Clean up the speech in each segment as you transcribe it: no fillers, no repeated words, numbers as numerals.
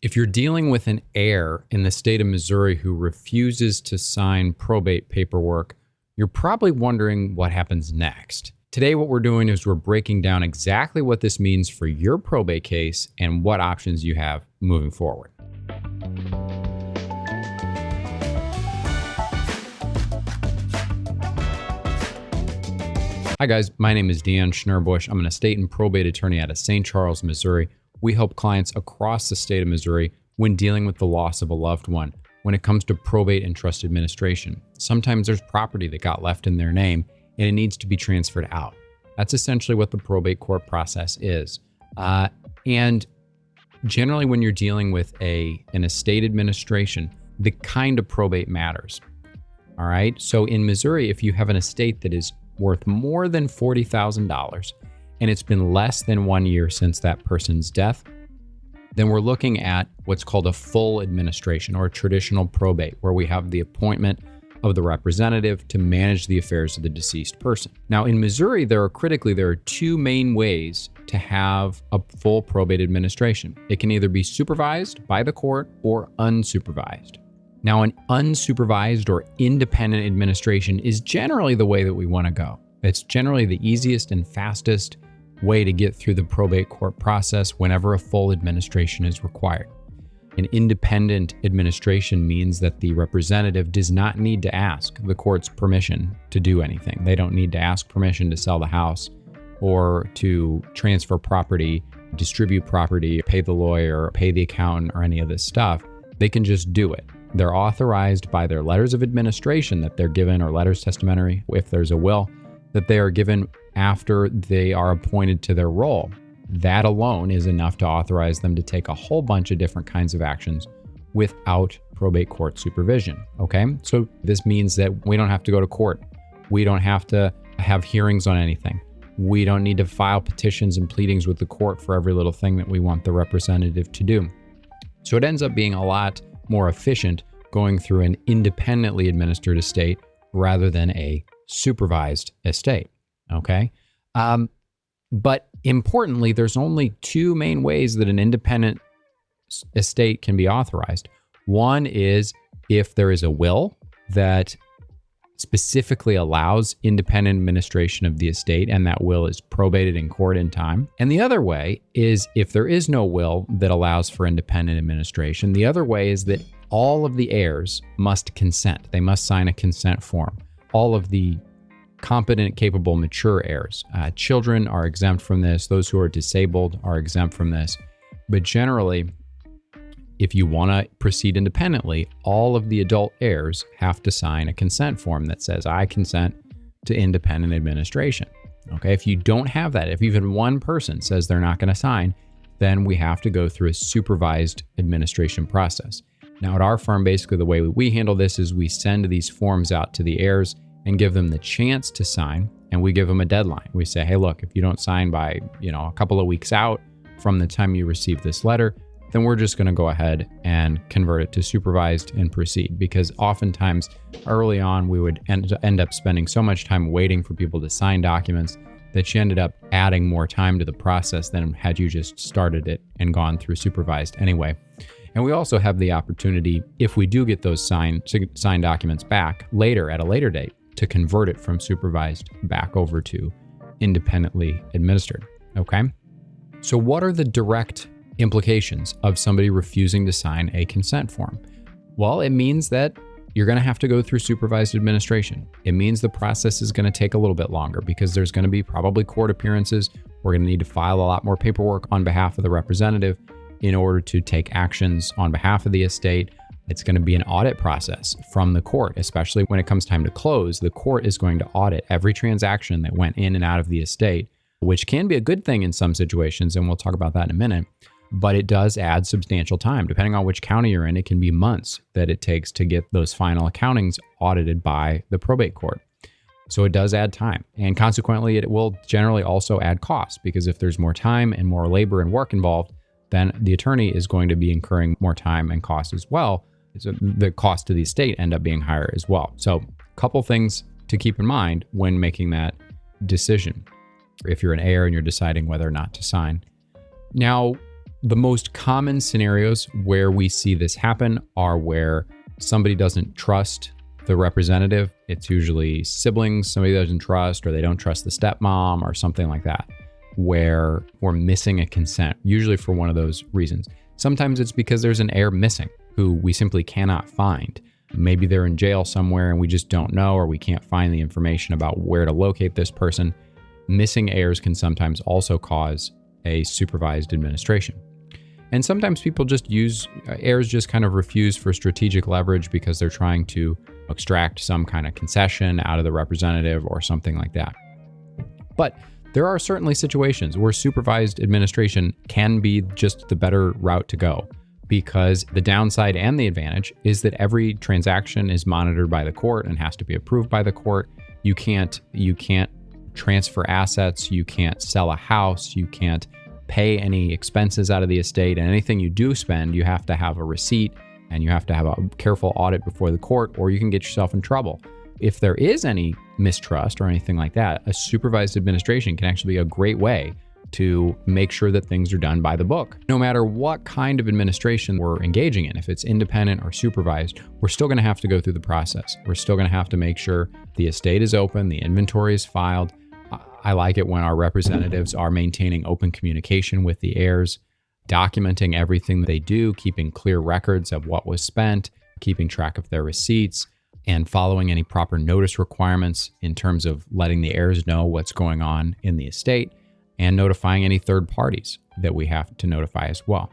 If you're dealing with an heir in the state of Missouri who refuses to sign probate paperwork, you're probably wondering what happens next. Today, what we're doing is we're breaking down exactly what this means for your probate case and what options you have moving forward. Hi guys, my name is Dan Schnurbush. I'm an estate and probate attorney out of St. Charles, Missouri. We help clients across the state of Missouri when dealing with the loss of a loved one. When it comes to probate and trust administration, sometimes there's property that got left in their name and it needs to be transferred out. That's essentially what the probate court process is. And generally when you're dealing with an estate administration, the kind of probate matters. All right. So in Missouri, if you have an estate that is worth more than $40,000 and it's been less than 1 year since that person's death, then we're looking at what's called a full administration or a traditional probate, where we have the appointment of the representative to manage the affairs of the deceased person. Now in Missouri, there are two main ways to have a full probate administration. It can either be supervised by the court or unsupervised. Now, an unsupervised or independent administration is generally the way that we want to go. It's generally the easiest and fastest way to get through the probate court process whenever a full administration is required. An independent administration means that the representative does not need to ask the court's permission to do anything. They don't need to ask permission to sell the house or to transfer property, distribute property, pay the lawyer, pay the accountant, or any of this stuff. They can just do it. They're authorized by their letters of administration that they're given, or letters testamentary, if there's a will, that they are given after they are appointed to their role. That alone is enough to authorize them to take a whole bunch of different kinds of actions without probate court supervision. Okay, so this means that we don't have to go to court. We don't have to have hearings on anything. We don't need to file petitions and pleadings with the court for every little thing that we want the representative to do. So it ends up being a lot more efficient going through an independently administered estate rather than a supervised estate. Okay. But importantly, there's only two main ways that an independent estate can be authorized. One is if there is a will that specifically allows independent administration of the estate, and that will is probated in court in time. And the other way is if there is no will that allows for independent administration. The other way is that all of the heirs must consent. They must sign a consent form. All of the competent, capable, mature heirs. Children are exempt from this. Those who are disabled are exempt from this. But generally, if you want to proceed independently, all of the adult heirs have to sign a consent form that says, I consent to independent administration. Okay, if you don't have that, if even one person says they're not going to sign, then we have to go through a supervised administration process. Now at our firm, basically the way we handle this is we send these forms out to the heirs and give them the chance to sign, and we give them a deadline. We say, hey, look, if you don't sign by, a couple of weeks out from the time you receive this letter, then we're just going to go ahead and convert it to supervised and proceed. Because oftentimes early on, we would end up spending so much time waiting for people to sign documents that you ended up adding more time to the process than had you just started it and gone through supervised anyway. And we also have the opportunity, if we do get those signed documents back later at a later date, to convert it from supervised back over to independently administered. Okay. So what are the direct implications of somebody refusing to sign a consent form? Well, it means that you're going to have to go through supervised administration. It means the process is going to take a little bit longer because there's going to be probably court appearances. We're going to need to file a lot more paperwork on behalf of the representative in order to take actions on behalf of the estate. It's going to be an audit process from the court, especially when it comes time to close. The court is going to audit every transaction that went in and out of the estate, which can be a good thing in some situations, and we'll talk about that in a minute. But it does add substantial time. Depending on which county you're in, it can be months that it takes to get those final accountings audited by the probate court. So it does add time. And consequently, it will generally also add costs, because if there's more time and more labor and work involved, then the attorney is going to be incurring more time and cost as well. So the cost to the estate end up being higher as well. So a couple things to keep in mind when making that decision, if you're an heir and you're deciding whether or not to sign. Now, The most common scenarios where we see this happen are where somebody doesn't trust the representative. It's usually siblings somebody doesn't trust, or they don't trust the stepmom or something like that, where we're missing a consent, usually for one of those reasons. Sometimes it's because there's an heir missing who we simply cannot find. Maybe they're in jail somewhere and we just don't know, or we can't find the information about where to locate this person. Missing heirs can sometimes also cause a supervised administration. And sometimes people just use, heirs just kind of refuse for strategic leverage because they're trying to extract some kind of concession out of the representative or something like that. But there are certainly situations where supervised administration can be just the better route to go, because the downside and the advantage is that every transaction is monitored by the court and has to be approved by the court. You can't transfer assets, you can't sell a house, you can't pay any expenses out of the estate, and anything you do spend, you have to have a receipt and you have to have a careful audit before the court, or you can get yourself in trouble. If there is any mistrust or anything like that, a supervised administration can actually be a great way to make sure that things are done by the book. No matter what kind of administration we're engaging in, if it's independent or supervised, we're still going to have to go through the process. We're still going to have to make sure the estate is open, the inventory is filed. I like it when our representatives are maintaining open communication with the heirs, documenting everything they do, keeping clear records of what was spent, keeping track of their receipts, and following any proper notice requirements in terms of letting the heirs know what's going on in the estate, and notifying any third parties that we have to notify as well.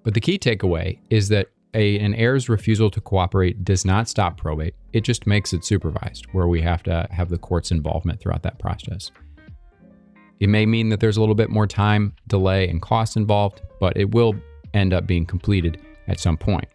But the key takeaway is that an heir's refusal to cooperate does not stop probate. It just makes it supervised, where we have to have the court's involvement throughout that process. It may mean that there's a little bit more time, delay, and cost involved, but it will end up being completed at some point.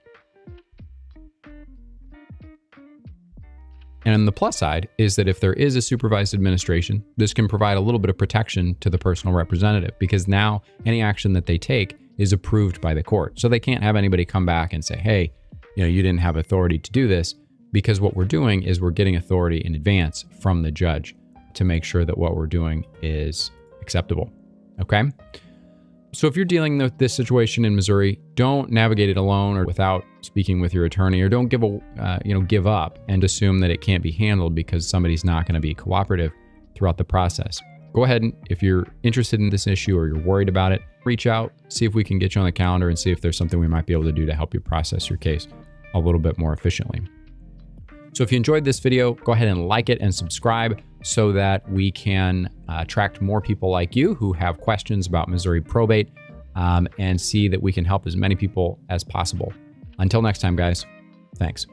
And the plus side is that if there is a supervised administration, this can provide a little bit of protection to the personal representative, because now any action that they take is approved by the court. So they can't have anybody come back and say, hey, you didn't have authority to do this, because what we're doing is we're getting authority in advance from the judge to make sure that what we're doing is acceptable. Okay? So if you're dealing with this situation in Missouri, don't navigate it alone or without speaking with your attorney, or don't give up and assume that it can't be handled because somebody's not going to be cooperative throughout the process. Go ahead, and if you're interested in this issue or you're worried about it, reach out, see if we can get you on the calendar and see if there's something we might be able to do to help you process your case a little bit more efficiently. So if you enjoyed this video, go ahead and like it and subscribe so that we can attract more people like you who have questions about Missouri probate, and see that we can help as many people as possible. Until next time, guys, thanks.